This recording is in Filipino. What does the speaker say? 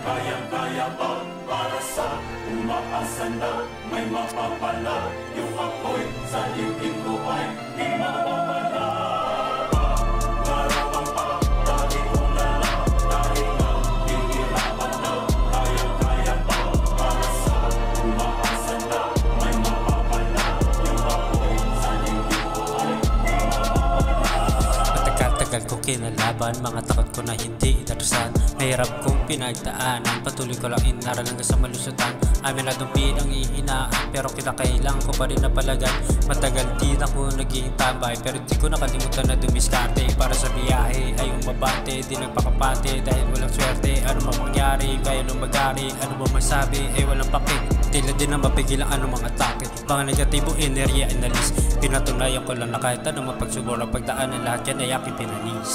kayang-kaya pa para sa umaasa na may mapapala. Yung apoy sa dibdib ko ay di mawawala. Marawang pa, dahil ko na lang, dahil nga hihirapan na. Kayang-kaya pa para sa umaasa na may mapapala. Yung apoy sa dibdib ko ay di mawawala. Matagal ko kinalaban, mga takot ko na hindi itarusan. Mahirap kong pinagdaanan, patuloy ko lang inaral hanggang sa malusutan. Amin na dumpi ang ihinaan, pero kinakailangan ko pa rin napalagan. Matagal din ako naging tambay, pero di ko nakalimutan na dumiskarte. Para sa biyahe ay umabante, di nagpakapante dahil walang swerte. Ano mang mangyari, kaya lumagari, ano mang masabi ay walang pake. Tila din na mapigil ang anumang atake, mga negatibong enerhiya inalis. Pinatunayan ko lang na kahit anong mapagsubok ang pagdaan ng lahat yan ay aking pinanis.